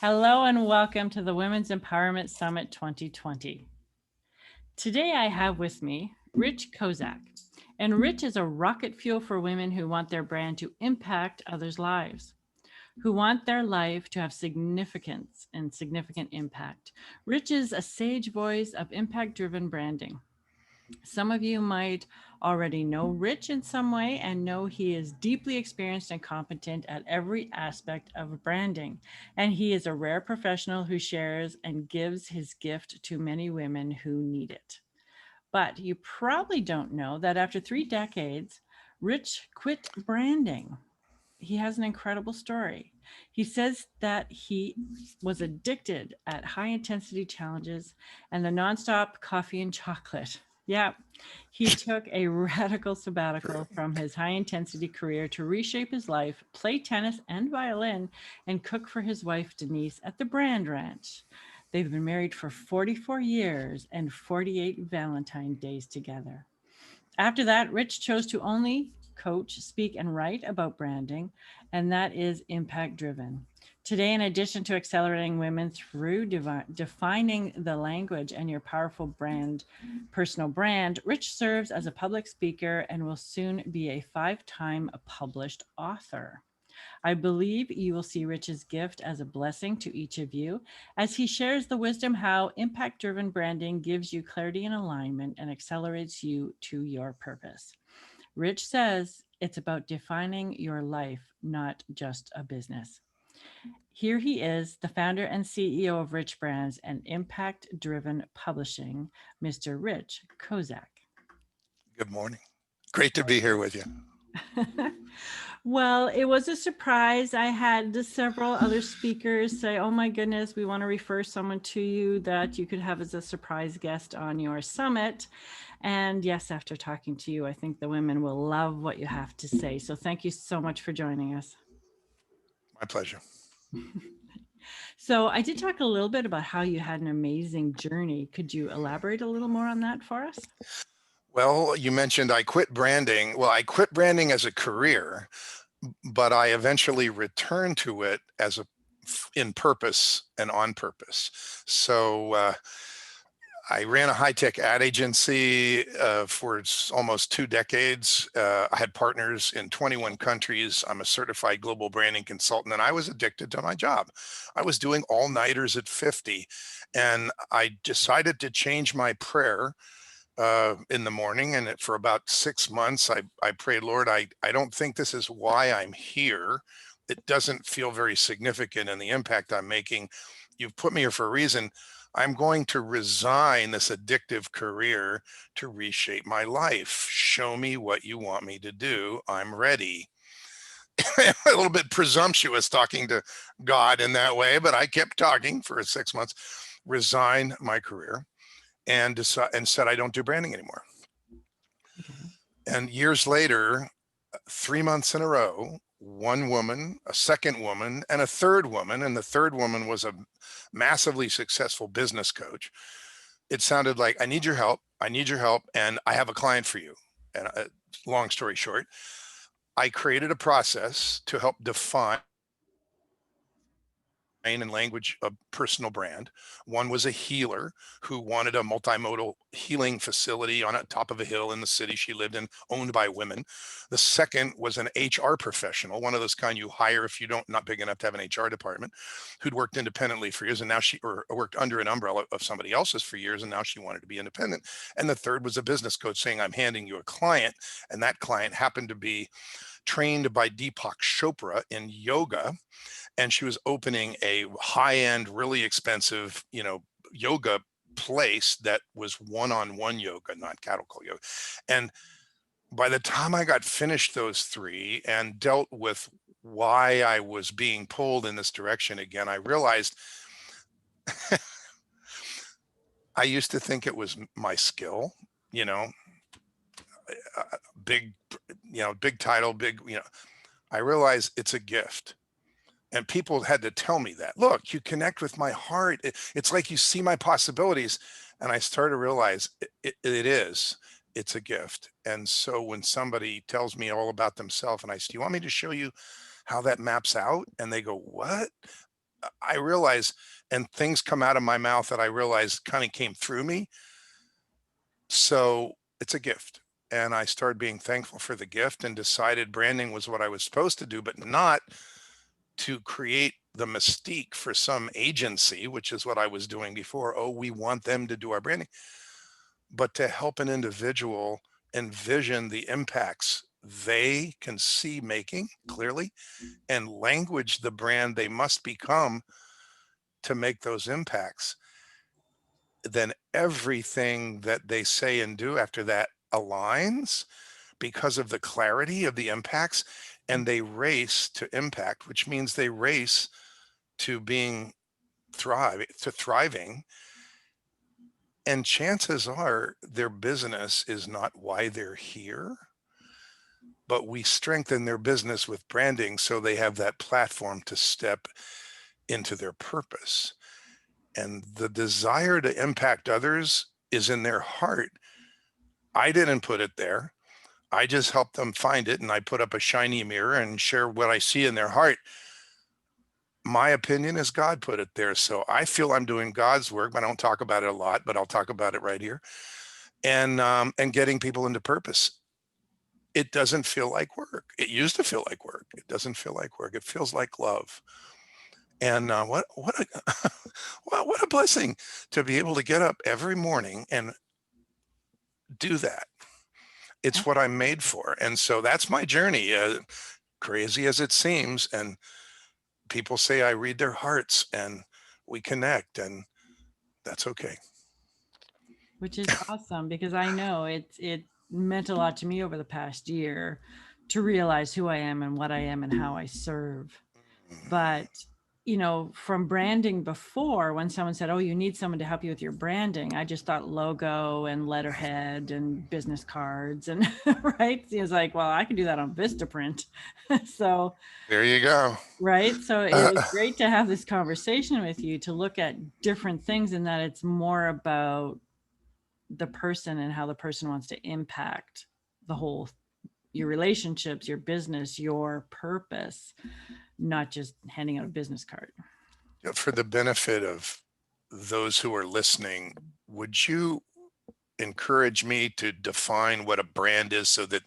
Hello and welcome to the Women's Empowerment Summit 2020. Today I have with me Rich Kozak. And Rich is a rocket fuel for women who want their brand to impact others' lives, who want their life to have significance and significant impact. Rich is a sage voice of impact-driven branding. Some of you might already know Rich in some way and know he is deeply experienced and competent at every aspect of branding. And he is a rare professional who shares and gives his gift to many women who need it. But you probably don't know that after 3 decades, Rich quit branding. He has an incredible story. He says that he was addicted at high intensity challenges and the nonstop coffee and chocolate. Yeah, he took a radical sabbatical from his high intensity career to reshape his life, play tennis and violin, and cook for his wife, Denise, at the Brand Ranch. They've been married for 44 years and 48 Valentine days together. After that, Rich chose to only coach, speak, and write about branding, and that is impact driven. Today, in addition to accelerating women through defining the language and your powerful brand, personal brand, Rich serves as a public speaker and will soon be a 5-time published author. I believe you will see Rich's gift as a blessing to each of you as he shares the wisdom how impact-driven branding gives you clarity and alignment and accelerates you to your purpose. Rich says it's about defining your life, not just a business. Here he is, the founder and CEO of Rich Brands and impact-driven publishing, Mr. Rich Kozak. Good morning. Great to be here with you. Well, it was a surprise. I had several other speakers say, oh my goodness, we want to refer someone to you that you could have as a surprise guest on your summit. And yes, after talking to you, I think the women will love what you have to say. So thank you so much for joining us. My pleasure. So I did talk a little bit about how you had an amazing journey. Could you elaborate a little more on that for us? Well, you mentioned I quit branding. Well, I quit branding as a career, but I eventually returned to it as in purpose and on purpose. So I ran a high-tech ad agency for almost 2 decades. I had partners in 21 countries. I'm a certified global branding consultant, and I was addicted to my job. I was doing all-nighters at 50, and I decided to change my prayer in the morning. And for about 6 months, I prayed, Lord, I don't think this is why I'm here. It doesn't feel very significant in the impact I'm making. You've put me here for a reason. I'm going to resign this addictive career to reshape my life. Show me what you want me to do. I'm ready. A little bit presumptuous talking to God in that way, but I kept talking for 6 months, resigned my career and said, I don't do branding anymore. Okay. And years later, 3 months in a row, one woman, a second woman, and a third woman, and the third woman was a massively successful business coach. It sounded like, I need your help. I need your help. And I have a client for you. And long story short, I created a process to help define and language a personal brand. One was a healer who wanted a multimodal healing facility on top of a hill in the city she lived in, owned by women. The second was an HR professional, one of those kind you hire if you don't not big enough to have an HR department, who'd worked independently for years, and now or worked under an umbrella of somebody else's for years, and now she wanted to be independent. And the third was a business coach saying, I'm handing you a client, and that client happened to be trained by Deepak Chopra in yoga, and she was opening a high-end, really expensive, yoga place that was one-on-one yoga, not cattle call yoga. And by the time I got finished those 3 and dealt with why I was being pulled in this direction again, I realized I used to think it was my skill, big, big title, I realized it's a gift. And people had to tell me that, look, you connect with my heart. It's like you see my possibilities. And I started to realize it's a gift. And so when somebody tells me all about themselves and I say, do you want me to show you how that maps out? And they go, what? I realize, and things come out of my mouth that I realize kind of came through me. So it's a gift. And I started being thankful for the gift and decided branding was what I was supposed to do, but not to create the mystique for some agency, which is what I was doing before. Oh, we want them to do our branding, but to help an individual envision the impacts they can see making clearly and language the brand they must become to make those impacts. Then everything that they say and do after that aligns because of the clarity of the impacts, and they race to impact, which means they race to thriving. And chances are their business is not why they're here, but we strengthen their business with branding so they have that platform to step into their purpose. And the desire to impact others is in their heart. I didn't put it there. I just help them find it, and I put up a shiny mirror and share what I see in their heart. My opinion is God put it there. So I feel I'm doing God's work. I don't talk about it a lot, but I'll talk about it right here. And getting people into purpose. It doesn't feel like work. It used to feel like work. It doesn't feel like work. It feels like love. And what a what a blessing to be able to get up every morning and do that. It's what I'm made for. And so that's my journey, crazy as it seems. And people say I read their hearts and we connect, and that's okay. Which is awesome, because I know it meant a lot to me over the past year to realize who I am and what I am and how I serve. But from branding before, when someone said, "Oh, you need someone to help you with your branding," I just thought logo and letterhead and business cards and right. It's like, well, I can do that on Vistaprint. So There you go. right. So it was great to have this conversation with you to look at different things, and that it's more about the person and how the person wants to impact the whole, your relationships, your business, your purpose, not just handing out a business card. For the benefit of those who are listening, would you encourage me to define what a brand is so that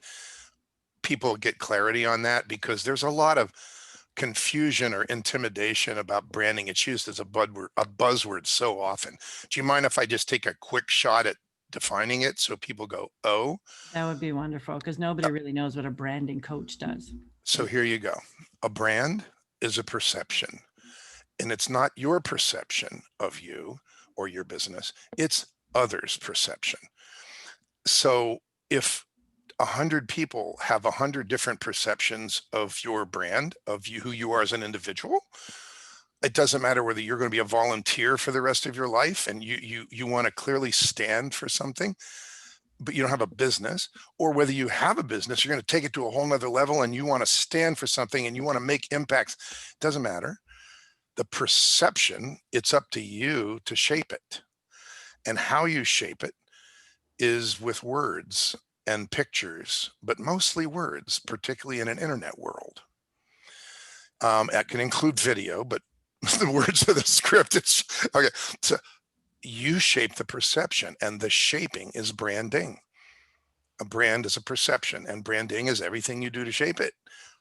people get clarity on that? Because there's a lot of confusion or intimidation about branding. It's used as a buzzword so often. Do you mind if I just take a quick shot at defining it so people go, oh? That would be wonderful, because nobody really knows what a branding coach does. So here you go. A brand is a perception, and it's not your perception of you or your business, it's others' perception. So if 100 people have 100 different perceptions of your brand, of you, who you are as an individual, it doesn't matter whether you're going to be a volunteer for the rest of your life and you want to clearly stand for something, but you don't have a business, or whether you have a business, you're going to take it to a whole nother level and you want to stand for something and you want to make impacts. It doesn't matter. The perception, it's up to you to shape it. And how you shape it is with words and pictures, but mostly words, particularly in an internet world. It can include video, but the words of the script, it's okay. So you shape the perception, and the shaping is branding. A brand is a perception, and branding is everything you do to shape it.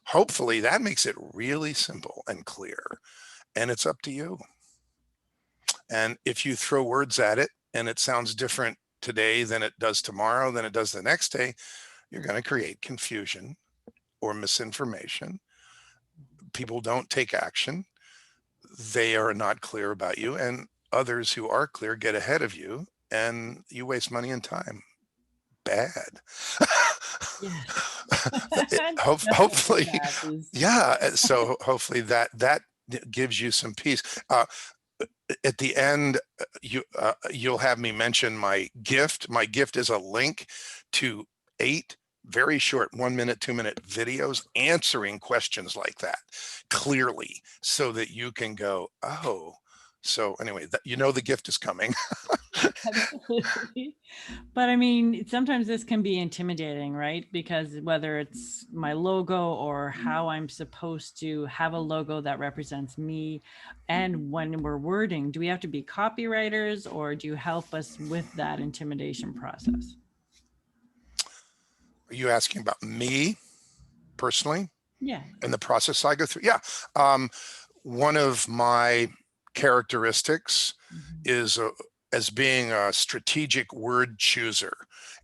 Hopefully that makes it really simple and clear, and it's up to you. And if you throw words at it and it sounds different today than it does tomorrow, than it does the next day, you're going to create confusion or misinformation. People don't take action. They are not clear about you, and others who are clear get ahead of you, and you waste money and time. Bad. Yes. Hopefully, yeah. So hopefully that gives you some peace. At the end, you'll have me mention my gift. My gift is a link to 8 very short 1-minute, 2-minute videos answering questions like that clearly, so that you can go, oh, So anyway, the gift is coming. Absolutely. But I mean, sometimes this can be intimidating, right? Because whether it's my logo or how I'm supposed to have a logo that represents me, and when we're wording, do we have to be copywriters or do you help us with that intimidation process? Are you asking about me personally Yeah. and the process I go through? Yeah. One of my characteristics Mhm. is as being a strategic word chooser.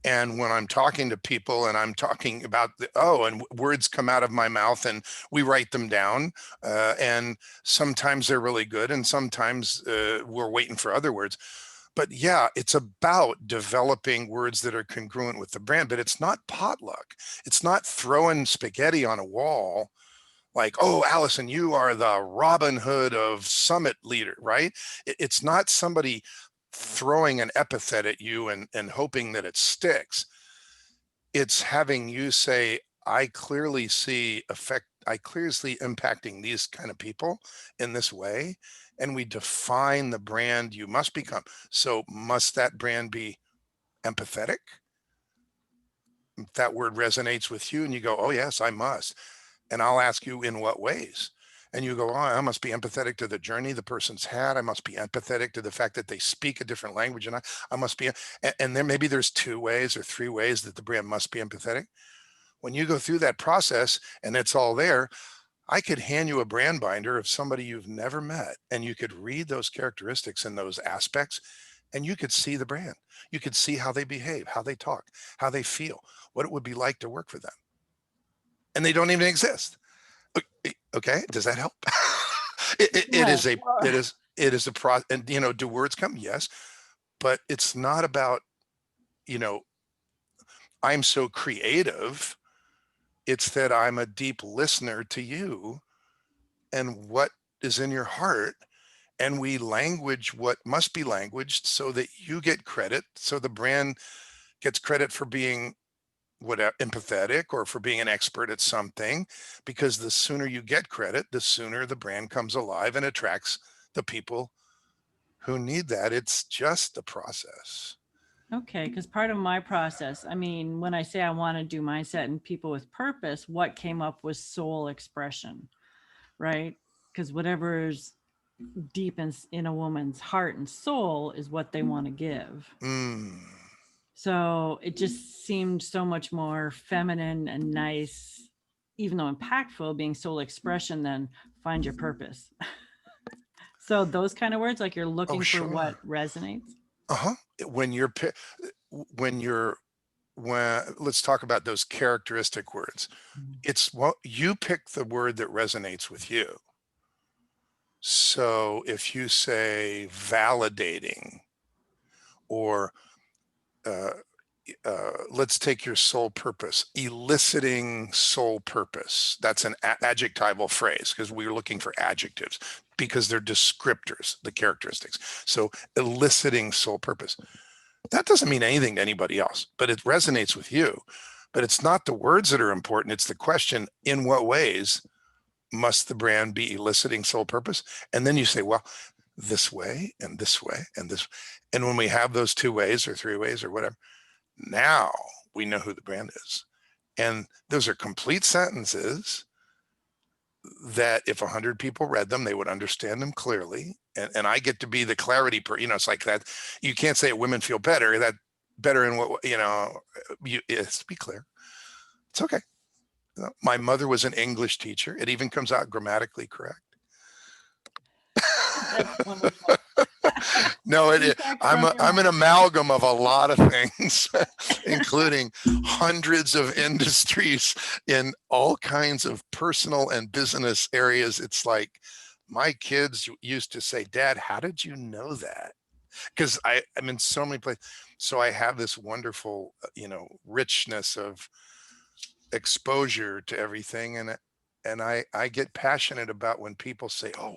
And when I'm talking to people and I'm talking about and words come out of my mouth and we write them down, and sometimes they're really good and sometimes we're waiting for other words. But yeah, it's about developing words that are congruent with the brand, but it's not potluck. It's not throwing spaghetti on a wall like, oh, Alyson, you are the Robin Hood of Summit leader, right? It's not somebody throwing an epithet at you and hoping that it sticks. It's having you say, I clearly see impacting these kind of people in this way. And we define the brand you must become. So must that brand be empathetic? If that word resonates with you and you go, oh yes, I must. And I'll ask you in what ways. And you go, oh, I must be empathetic to the journey the person's had. I must be empathetic to the fact that they speak a different language. And I must be, and then maybe there's 2 ways or 3 ways that the brand must be empathetic. When you go through that process and it's all there, I could hand you a brand binder of somebody you've never met and you could read those characteristics and those aspects and you could see the brand. You could see how they behave, how they talk, how they feel, what it would be like to work for them. And they don't even exist. Okay, does that help? It Yeah. is a pro, and do words come? Yes, but it's not about I'm so creative. It's that I'm a deep listener to you and what is in your heart, and we language what must be languaged so that you get credit, so the brand gets credit for being empathetic or for being an expert at something, because the sooner you get credit, the sooner the brand comes alive and attracts the people who need that. It's just the process. Okay, because part of my process, I mean, when I say I want to do mindset and people with purpose, what came up was soul expression, right? Because whatever's deep in a woman's heart and soul is what they want to give. Mm. So it just seemed so much more feminine and nice, even though impactful, being soul expression, than find your purpose. So those kind of words, like you're Oh, looking for sure. what resonates. Uh-huh. When you're when you're when let's talk about those characteristic words. It's what you pick, the word that resonates with you. So if you say validating or uh, let's take your soul purpose, eliciting soul purpose. That's an adjectival phrase because we were looking for adjectives because they're descriptors, the characteristics. So eliciting soul purpose. That doesn't mean anything to anybody else, but it resonates with you. But it's not the words that are important. It's the question, in what ways must the brand be eliciting soul purpose? And then you say, well, this way and this way and this. And when we have those 2 ways or 3 ways or whatever, now we know who the brand is. And those are complete sentences that if 100 people read them, they would understand them clearly. And I get to be the clarity it's like that. You can't say women feel better, that better in what, it's be clear. It's okay. My mother was an English teacher. It even comes out grammatically correct. That's wonderful. No, Feedback I'm from your I'm an mom. amalgam of a lot of things, including hundreds of industries in all kinds of personal and business areas. It's like my kids used to say, "Dad, how did you know that?" Because I'm in so many places, so I have this wonderful, richness of exposure to everything, and I get passionate about when people say, "Oh,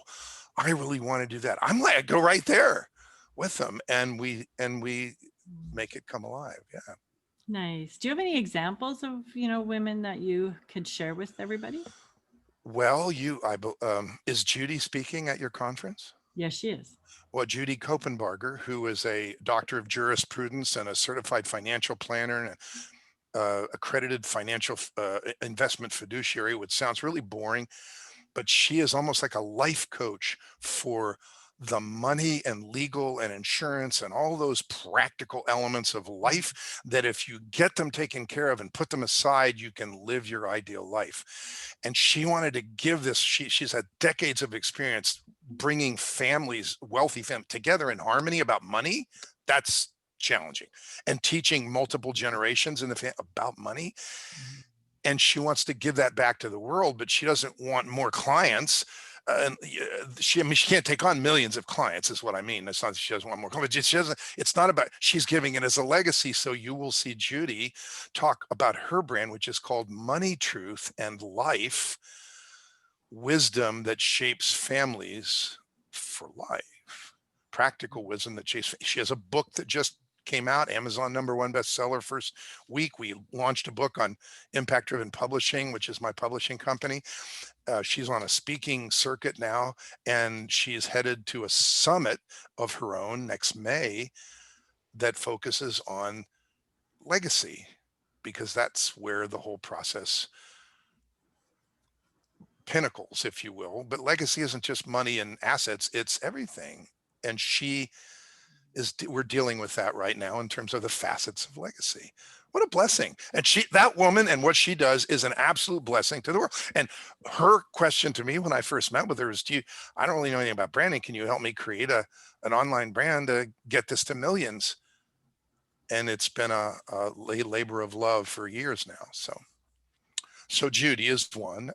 I really want to do that." I'm like, I go right there with them, and we make it come alive. Yeah. Nice. Do you have any examples of, women that you could share with everybody? Well, is Judy speaking at your conference? Yes, she is. Well, Judy Kopenbarger, who is a doctor of jurisprudence and a certified financial planner and accredited financial investment fiduciary, which sounds really boring, but she is almost like a life coach for the money and legal and insurance and all those practical elements of life that if you get them taken care of and put them aside, you can live your ideal life. And she wanted to give this, she's had decades of experience bringing families, wealthy families together in harmony about money. That's challenging. And teaching multiple generations in the family about money. And she wants to give that back to the world, but she doesn't want more clients. And I mean, she can't take on millions of clients, is what I mean. It's not that she doesn't want more clients. She doesn't. It's not about. She's giving it as a legacy. So you will see Judy talk about her brand, which is called Money, Truth, and Life: Wisdom that shapes families for life. Practical wisdom that shapes. She has a book that just came out, Amazon #1 bestseller first week. We launched a book on impact driven publishing, which is my publishing company. She's on a speaking circuit now, and she is headed to a summit of her own next May that focuses on legacy, because that's where the whole process pinnacles, if you will. But legacy isn't just money and assets, it's everything. And we're dealing with that right now in terms of the facets of legacy. What a blessing. And that woman and what she does is an absolute blessing to the world. And her question to me when I first met with her was, I don't really know anything about branding. Can you help me create an online brand to get this to millions? And it's been a labor of love for years now. So Judy is one.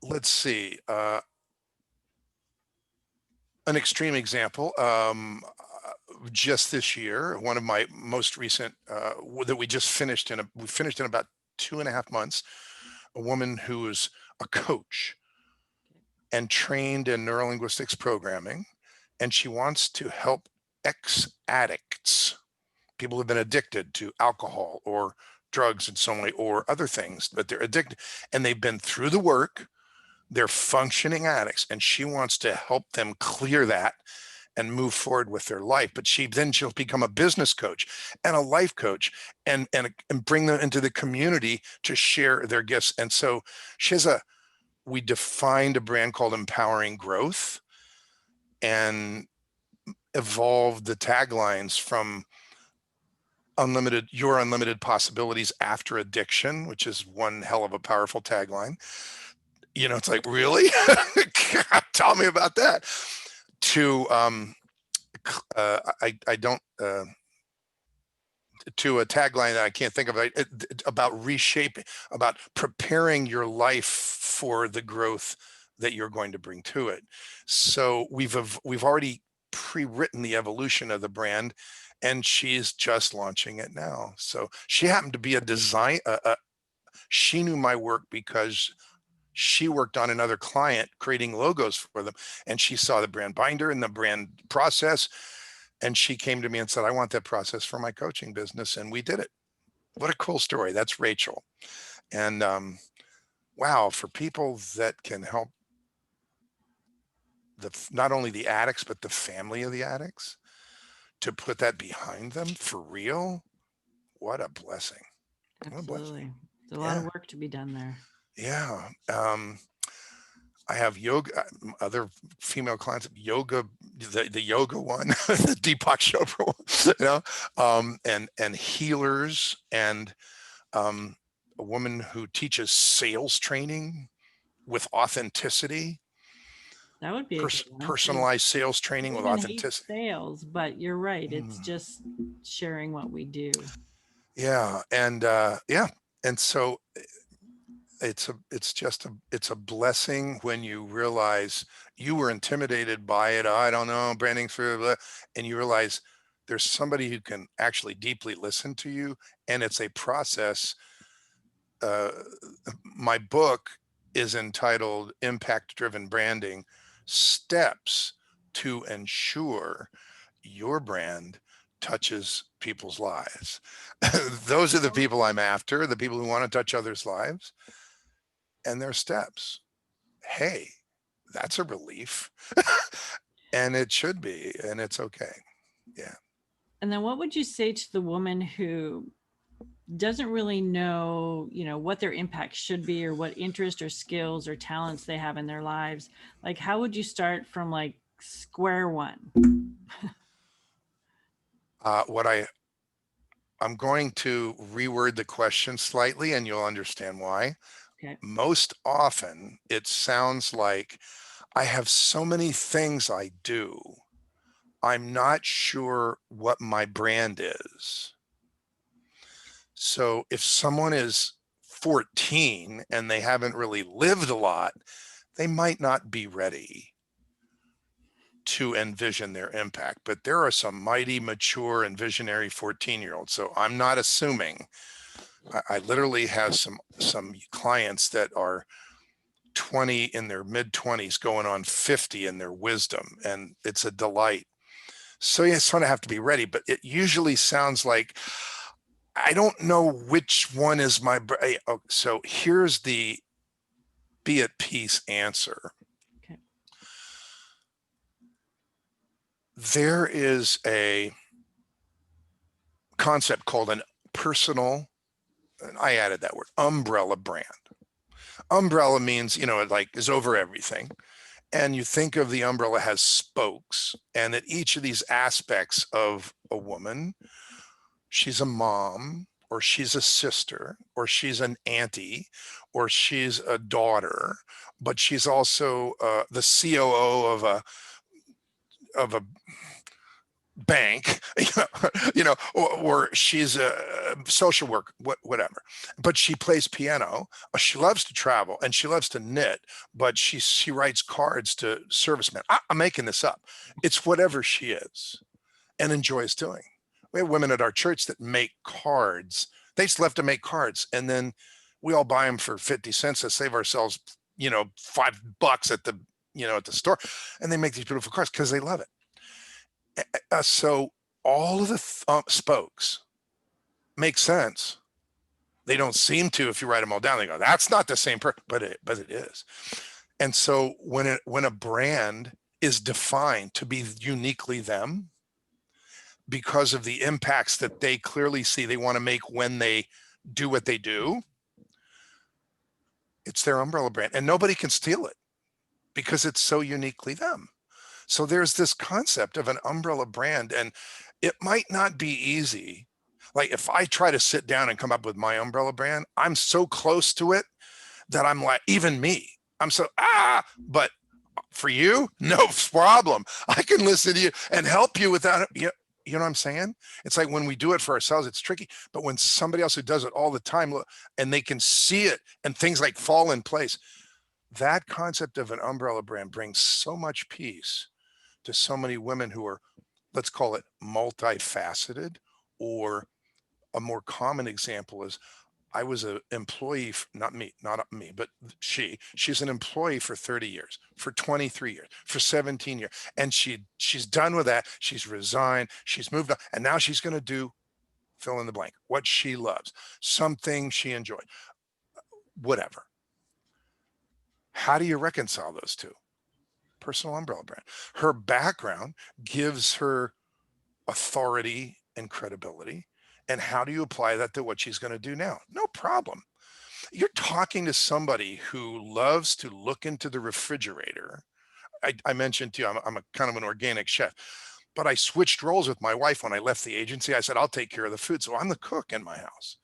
Let's see. An extreme example, just this year, one of my most recent that we finished in about 2.5 months, a woman who is a coach and trained in neurolinguistics programming, and she wants to help ex-addicts, people who've been addicted to alcohol or drugs in some way or other things, but they're addicted and they've been through the work. They're functioning addicts, and she wants to help them clear that and move forward with their life. But she'll become a business coach and a life coach and bring them into the community to share their gifts. And so we defined a brand called Empowering Growth and evolved the taglines from your unlimited possibilities after addiction, which is one hell of a powerful tagline. It's like, really? Tell me about that. To I don't to a tagline that I can't think of, about reshaping, about preparing your life for the growth that you're going to bring to it. So we've already pre-written the evolution of the brand, and she's just launching it now. So she happened to be a design. She knew my work because she worked on another client creating logos for them, and she saw the brand binder and the brand process, and she came to me and said, I want that process for my coaching business, and we did it. What a cool story. That's Rachel. And wow, for people that can help not only the addicts but the family of the addicts, to put that behind them for real, what a blessing. Absolutely. There's a lot of work to be done there. Yeah. I have yoga, other female clients, yoga, the yoga one, the Deepak Chopra one, and healers, and a woman who teaches sales training with authenticity. That would be a good one. Personalized sales training with authenticity. Sales, but you're right. It's just sharing what we do. Yeah, and and so it's a blessing when you realize you were intimidated by it. I don't know, branding through, and you realize there's somebody who can actually deeply listen to you, and it's a process. My book is entitled Impact Driven Branding: Steps to Ensure Your Brand Touches People's Lives. Those are the people I'm after, the people who want to touch others' lives, and their steps. Hey, that's a relief. And it should be, and it's okay. Yeah. And then what would you say to the woman who doesn't really know, what their impact should be or what interest or skills or talents they have in their lives? Like, how would you start from like square one? What I'm going to reword the question slightly, and you'll understand why. Okay. Most often, it sounds like I have so many things I do. I'm not sure what my brand is. So if someone is 14 and they haven't really lived a lot, they might not be ready to envision their impact. But there are some mighty mature and visionary 14-year-olds. So I'm not assuming. I literally have some clients that are 20 in their mid 20s going on 50 in their wisdom, and it's a delight. So you sort of have to be ready, but it usually sounds like I don't know which one is my. So here's the be at peace answer. Okay. There is a concept called an personal, and I added that word, umbrella brand. Umbrella means, it like is over everything. And you think of the umbrella has spokes, and at each of these aspects of a woman, she's a mom, or she's a sister, or she's an auntie, or she's a daughter, but she's also the COO of a bank, or she's a social worker, whatever. But she plays piano. She loves to travel and she loves to knit, but she writes cards to servicemen. I'm making this up. It's whatever she is and enjoys doing. We have women at our church that make cards. They just love to make cards, and then we all buy them for 50 cents to save ourselves, $5 at the store, and they make these beautiful cards because they love it. So all of the spokes make sense. They don't seem to if you write them all down. They go, that's not the same person, but it is. And so when a brand is defined to be uniquely them because of the impacts that they clearly see they want to make when they do what they do, it's their umbrella brand, and nobody can steal it because it's so uniquely them. So there's this concept of an umbrella brand, and it might not be easy. Like if I try to sit down and come up with my umbrella brand, I'm so close to it that I'm like, even me, I'm so, but for you, no problem. I can listen to you and help you without, you know what I'm saying? It's like when we do it for ourselves, it's tricky, but when somebody else who does it all the time and they can see it and things like fall in place, that concept of an umbrella brand brings so much peace to so many women who are, let's call it multifaceted. Or a more common example is I was an employee, not me, but she's an employee for 30 years, for 23 years, for 17 years. And she's done with that. She's resigned, she's moved on, and now she's going to do fill in the blank, what she loves, something she enjoyed, whatever. How do you reconcile those two? Personal umbrella brand. Her background gives her authority and credibility. And how do you apply that to what she's going to do now? No problem. You're talking to somebody who loves to look into the refrigerator. I mentioned to you, I'm a kind of an organic chef, but I switched roles with my wife when I left the agency. I said, I'll take care of the food. So I'm the cook in my house.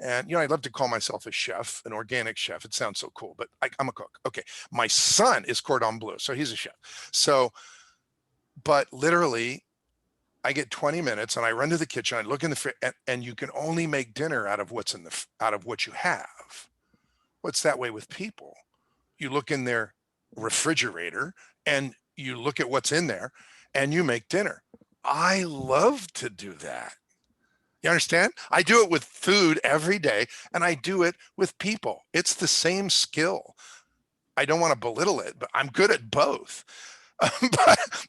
And, I'd love to call myself a chef, an organic chef. It sounds so cool, but I'm a cook. Okay. My son is cordon bleu, so he's a chef. So, but literally, I get 20 minutes and I run to the kitchen. I look in the fridge, and you can only make dinner out of what you have. What's that way with people? You look in their refrigerator and you look at what's in there and you make dinner. I love to do that. You understand? I do it with food every day, and I do it with people. It's the same skill. I don't want to belittle it, but I'm good at both.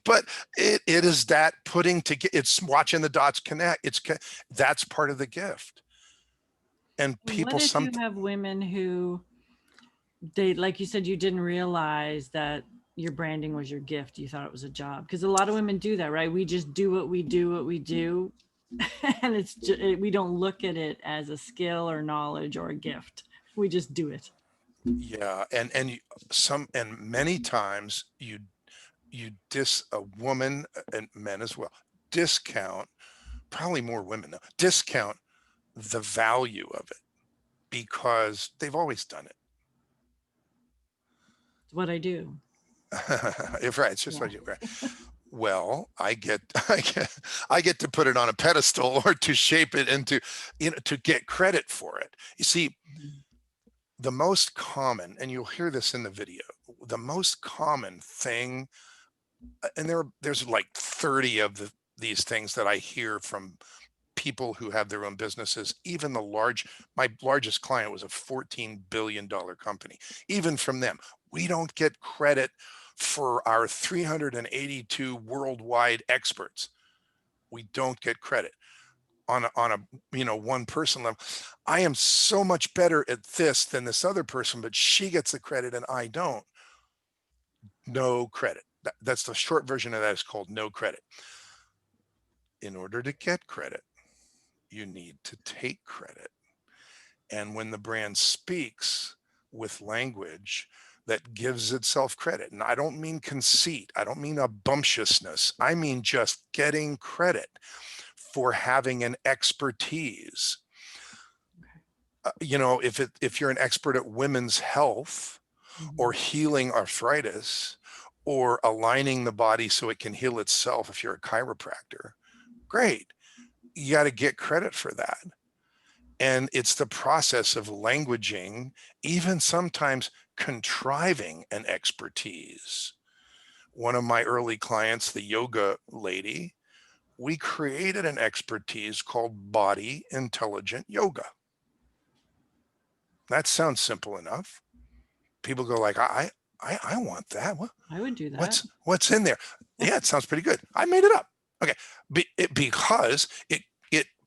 but it is that it's watching the dots connect. That's part of the gift. And people, what if you have women who they, like you said, you didn't realize that your branding was your gift. You thought it was a job, because a lot of women do that, right? We just do what we do, and it's just, we don't look at it as a skill or knowledge or a gift. We just do it. Yeah, and many times you a woman, and men as well, discount, probably more women though, discount the value of it because they've always done it. It's what I do. If right, it's just Yeah. what you right. Well, I get to put it on a pedestal or to shape it into, to get credit for it. You see, Mhm. the most common, and you'll hear this in the video, the most common thing, and there's like 30 of these things that I hear from people who have their own businesses. Even my largest client was a $14 billion company. Even from them, we don't get credit for our 382 worldwide experts. We don't get credit on a one person level. I am so much better at this than this other person, but she gets the credit and I don't. No credit. That's the short version of that, is called no credit. In order to get credit, you need to take credit. And when the brand speaks with language that gives itself credit, and I don't mean conceit, I don't mean a bumptiousness, I mean just getting credit for having an expertise. If you're an expert at women's health or Mhm. healing arthritis or aligning the body so it can heal itself, if you're a chiropractor, great. You got to get credit for that. And it's the process of languaging, even sometimes contriving an expertise. One of my early clients, the yoga lady, we created an expertise called body intelligent yoga. That sounds simple enough. People go like, I want that. I would do that. What's in there? Yeah, it sounds pretty good. I made it up. Okay, because it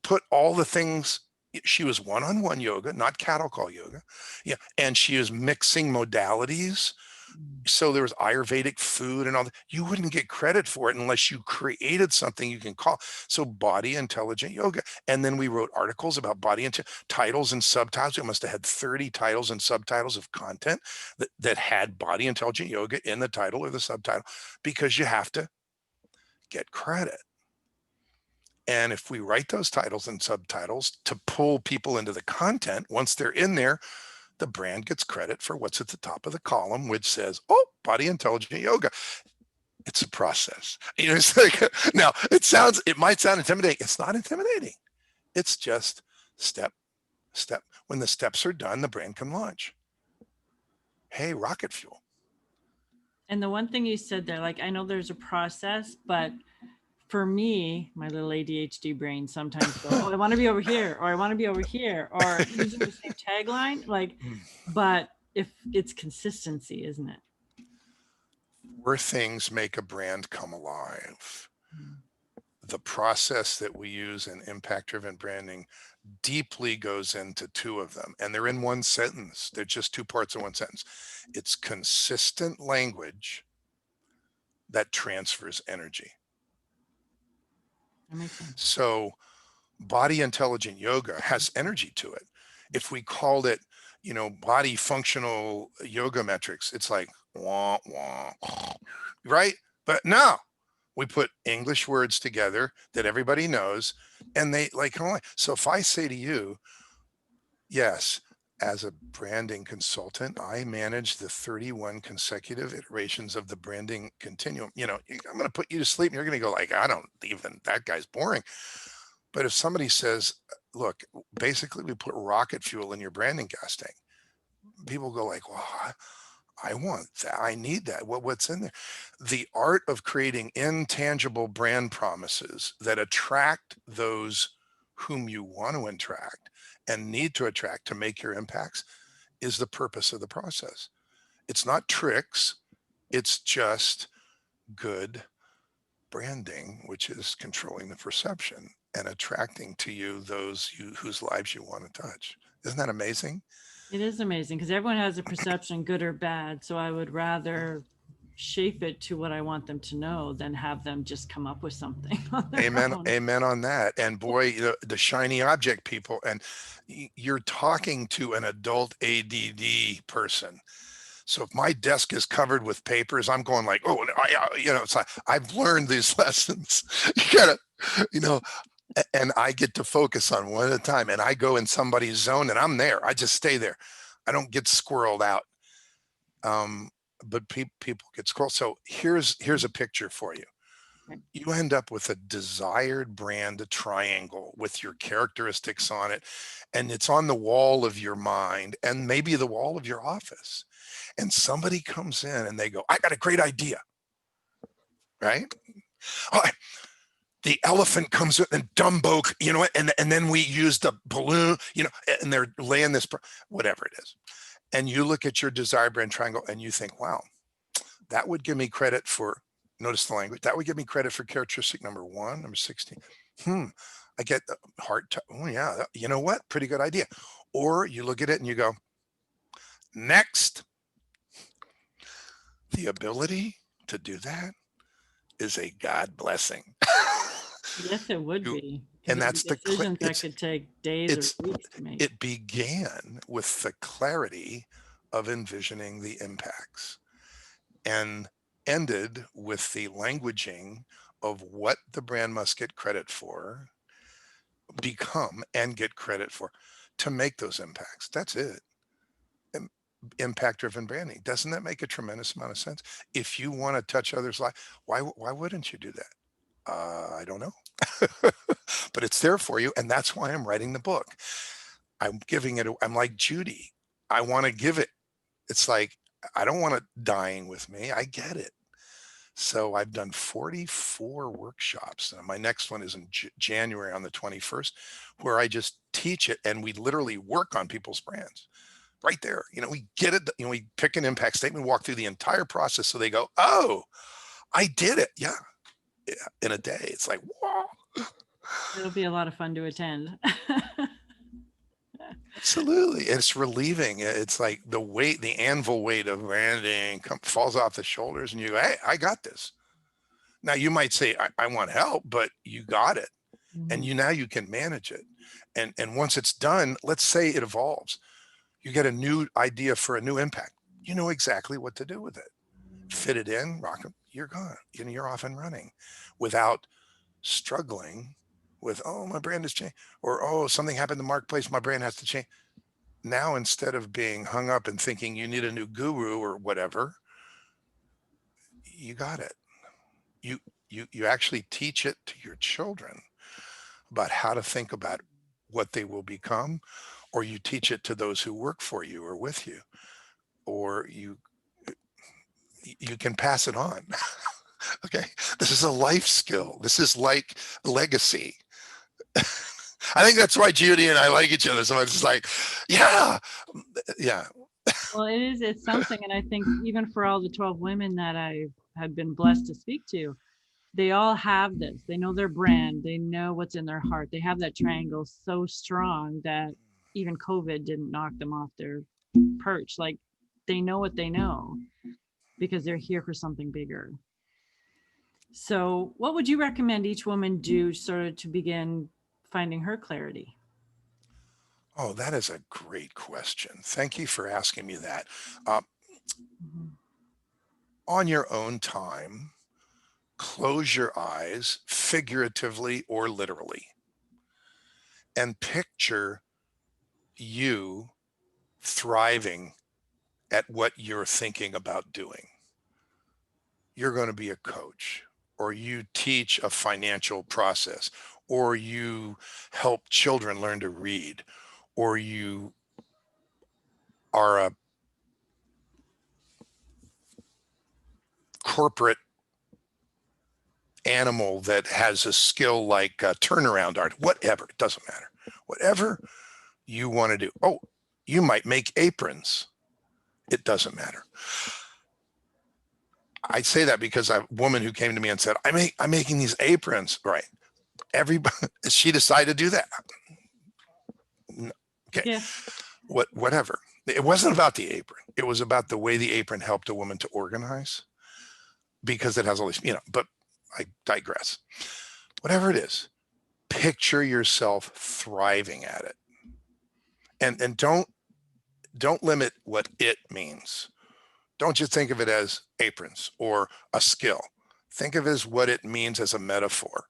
put all the things. She was one-on-one yoga, not cattle call yoga. Yeah, and she was mixing modalities. Mm. So there was Ayurvedic food and all that. You wouldn't get credit for it unless you created something you can call. So body intelligent yoga. And then we wrote articles about titles and subtitles. We must have had 30 titles and subtitles of content that had body intelligent yoga in the title or the subtitle, because you have to get credit. And if we write those titles and subtitles to pull people into the content, once they're in there, the brand gets credit for what's at the top of the column, which says, oh, body intelligent yoga. It's a process. It's like, now it might sound intimidating. It's not intimidating. It's just step. When the steps are done, the brand can launch. Hey, rocket fuel. And the one thing you said there, like, I know there's a process, but for me, my little ADHD brain sometimes go, oh, I want to be over here, or I want to be over here, or using the same tagline. Like, but if it's consistency, isn't it? Where things make a brand come alive. Mm. The process that we use in impact driven branding deeply goes into two of them, and they're in one sentence. They're just two parts of one sentence. It's consistent language that transfers energy. That makes sense. So body intelligent yoga has energy to it. If we called it, body functional yoga metrics, it's like wah, wah, right? But no, we put English words together that everybody knows, and they like, so if I say to you, yes, as a branding consultant, I manage the 31 consecutive iterations of the branding continuum. I'm going to put you to sleep and you're going to go like, I don't even, that guy's boring. But if somebody says, look, basically we put rocket fuel in your branding casting, people go like, well, I want that. I need that. What's in there? The art of creating intangible brand promises that attract those whom you want to attract and need to attract to make your impacts is the purpose of the process. It's not tricks. It's just good branding, which is controlling the perception and attracting to you those whose lives you want to touch. Isn't that amazing? It is amazing because everyone has a perception, good or bad. So I would rather shape it to what I want them to know than have them just come up with something on their Amen. own. Amen on that. And boy, the shiny object people, and you're talking to an adult ADD person. So if my desk is covered with papers, I'm going like, oh, it's like, I've learned these lessons. You gotta, you know, and I get to focus on one at a time, and I go in somebody's zone and I'm there. I just stay there. I don't get squirreled out. Um, but people get squirreled. So here's a picture for you. Okay. You end up with a desired brand triangle with your characteristics on it, and it's on the wall of your mind and maybe the wall of your office. And somebody comes in and they go, I got a great idea, right? Oh, the elephant comes in and Dumbo, and then we use the balloon, and they're laying this, whatever it is. And you look at your desired brand triangle and you think, wow, that would give me credit for, notice the language, that would give me credit for characteristic number 1, number 16. I get the heart. Oh yeah. You know what? Pretty good idea. Or you look at it and you go, next. The ability to do that is a God blessing. Yes, it would be. And Because that's the decisions that could take days it's or weeks to make. it began with the clarity of envisioning the impacts and ended with the languaging of what the brand must get credit for, become, and get credit for to make those impacts. That's it. Impact driven branding. Doesn't that make a tremendous amount of sense? If you want to touch others' life, why wouldn't you do that? I don't know. But it's there for you, and that's why I'm writing the book. I'm giving it. I'm like Judy. I want to give it. It's like, I don't want it dying with me. I get it. So I've done 44 workshops. And my next one is in January on the 21st, where I just teach it, and we literally work on people's brands right there. We get it. We pick an impact statement, walk through the entire process, so they go, oh, I did it. Yeah. In a day. It's like, whoa. It'll be a lot of fun to attend. Absolutely. It's relieving. It's like the anvil weight of branding falls off the shoulders, and you go, hey, I got this. Now you might say, I want help, but you got it. And now you can manage it. And once it's done, let's say it evolves. You get a new idea for a new impact. You know exactly what to do with it. Fit it in, rock it, you're gone. You're off and running without struggling with, oh, my brand has changed, or, oh, something happened in the marketplace, my brand has to change. Now, instead of being hung up and thinking you need a new guru or whatever, you got it. You actually teach it to your children about how to think about what they will become, or you teach it to those who work for you or with you, or you can pass it on. Okay. This is a life skill. This is like legacy. I think that's why Judy and I like each other so much. It's like, yeah. Well, it's something. And I think even for all the 12 women that I have been blessed to speak to, they all have this. They know their brand. They know what's in their heart. They have that triangle so strong that even COVID didn't knock them off their perch. Like, they know what they know because they're here for something bigger. So what would you recommend each woman do sort of to begin finding her clarity? Oh, that is a great question. Thank you for asking me that. On your own time, close your eyes, figuratively or literally, and picture you thriving at what you're thinking about doing. You're going to be a coach, or you teach a financial process, or you help children learn to read, or you are a corporate animal that has a skill like turnaround art, whatever, it doesn't matter. Whatever you want to do. Oh, you might make aprons. It doesn't matter. I say that because I have a woman who came to me and said, I'm making these aprons. Right. Everybody, she decided to do that. Okay. Yeah. Whatever. It wasn't about the apron. It was about the way the apron helped a woman to organize, because it has all these, but I digress. Whatever it is, picture yourself thriving at it. And don't limit what it means. Don't just think of it as aprons or a skill. Think of it as what it means as a metaphor.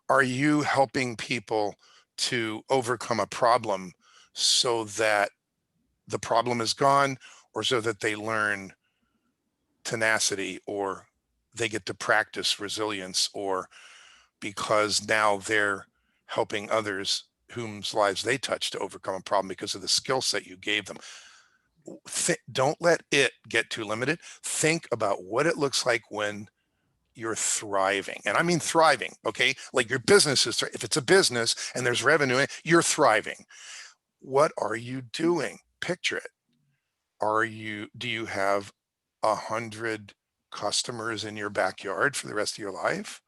Are you helping people to overcome a problem so that the problem is gone, or so that they learn tenacity, or they get to practice resilience, or because now they're helping others whose lives they touch to overcome a problem because of the skill set you gave them? Don't let it get too limited. Think about what it looks like when you're thriving. And I mean thriving, okay? Like your business is, if it's a business and there's revenue, you're thriving. What are you doing? Picture it. Do you have 100 customers in your backyard for the rest of your life?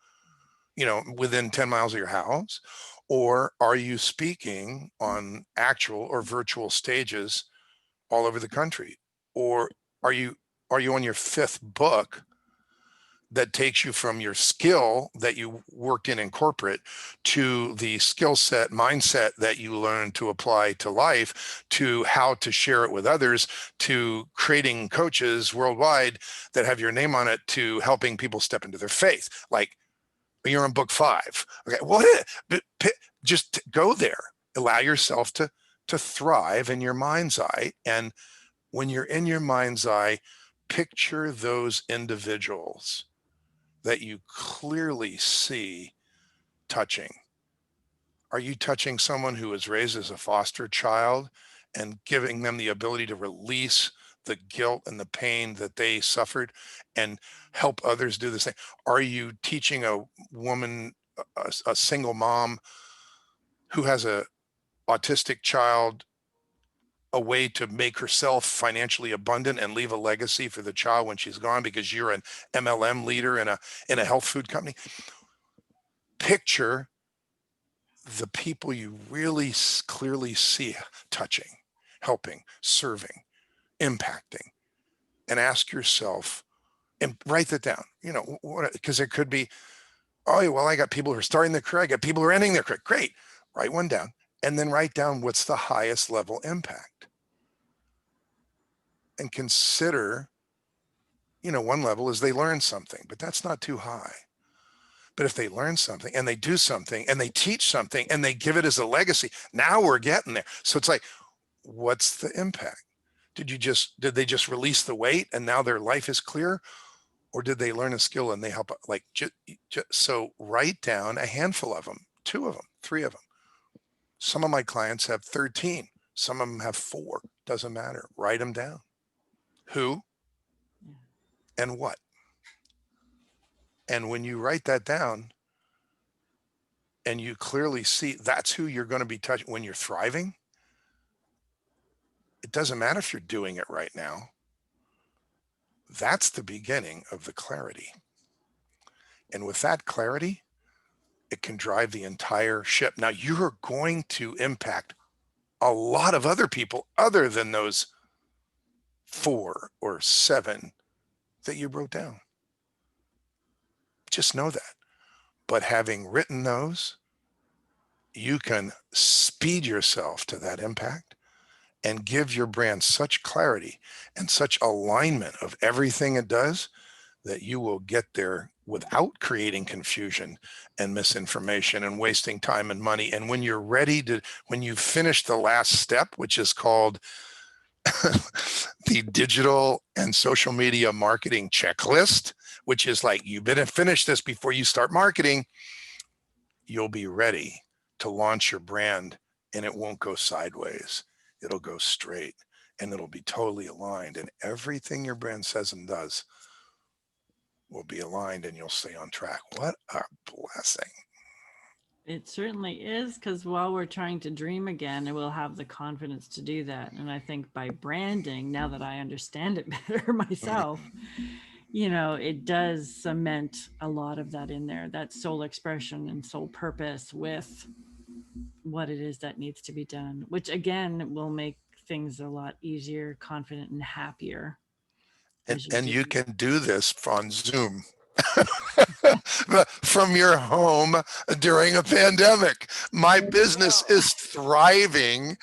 Within 10 miles of your house? Or are you speaking on actual or virtual stages all over the country? Or are you on your fifth book that takes you from your skill that you worked in corporate to the skill set, mindset that you learn to apply to life, to how to share it with others, to creating coaches worldwide that have your name on it, to helping people step into their faith? Like, you're on book 5. Okay, what just go there. Allow yourself to thrive in your mind's eye. And when you're in your mind's eye, picture those individuals that you clearly see touching. Are you touching someone who was raised as a foster child and giving them the ability to release the guilt and the pain that they suffered and help others do the same? Are you teaching a woman, a single mom who has a autistic child, a way to make herself financially abundant and leave a legacy for the child when she's gone, because you're an MLM leader in a health food company? Picture the people you really clearly see touching, helping, serving, impacting, and ask yourself, and write that down, because it could be, oh, well, I got people who are starting their career, I got people who are ending their career. Great. Write one down, and then write down what's the highest level impact. And consider, one level is they learn something, but that's not too high. But if they learn something and they do something and they teach something and they give it as a legacy, now we're getting there. So it's like, what's the impact? Did they just release the weight and now their life is clear? Or did they learn a skill and they help? Like, so write down a handful of them, 2 of them, 3 of them. Some of my clients have 13. Some of them have 4. Doesn't matter. Write them down. Who and what? And when you write that down and you clearly see that's who you're going to be touching when you're thriving, it doesn't matter if you're doing it right now. That's the beginning of the clarity. And with that clarity, it can drive the entire ship. Now, you're going to impact a lot of other people other than those 4 or 7 that you wrote down. Just know that. But having written those, you can speed yourself to that impact and give your brand such clarity and such alignment of everything it does that you will get there without creating confusion and misinformation and wasting time and money. And when you're ready when you finish the last step, which is called the digital and social media marketing checklist, which is like, you better finish this before you start marketing, you'll be ready to launch your brand, and it won't go sideways. It'll go straight, and it'll be totally aligned, and everything your brand says and does will be aligned, and you'll stay on track. What a blessing. It certainly is, because while we're trying to dream again, we'll have the confidence to do that. And I think by branding, now that I understand it better myself, it does cement a lot of that in there, that soul expression and soul purpose with what it is that needs to be done, which again will make things a lot easier, confident, and happier. And you can do this on Zoom. from your home during a pandemic. My business is thriving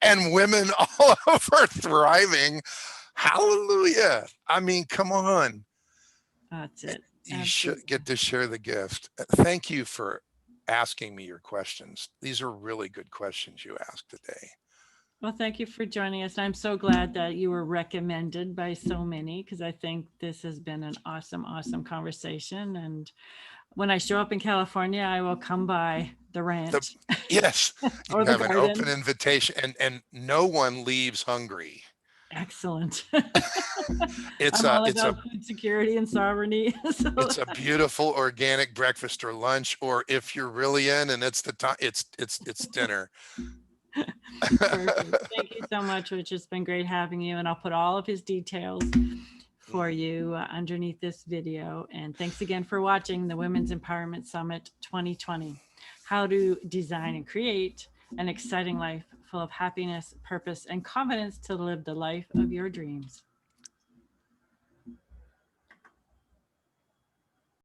and women all over thriving. Hallelujah. I mean, come on. That's it. You should Absolutely. get to share the gift. Thank you for asking me your questions. These are really good questions you asked today. Well, thank you for joining us. I'm so glad that you were recommended by so many because I think this has been an awesome, awesome conversation. And when I show up in California, I will come by the The, ranch yes, or you the have an open garden. invitation, and no one leaves hungry. Excellent. It's I'm a all it's a about food security and sovereignty. So it's a beautiful organic breakfast or lunch, or if you're really in and it's the time, it's dinner. perfect. Thank you so much, Rich. It's been great having you. And I'll put all of his details for you underneath this video. And thanks again for watching the Women's Empowerment Summit 2020. How to design and create an exciting life full of happiness, purpose, and confidence to live the life of your dreams.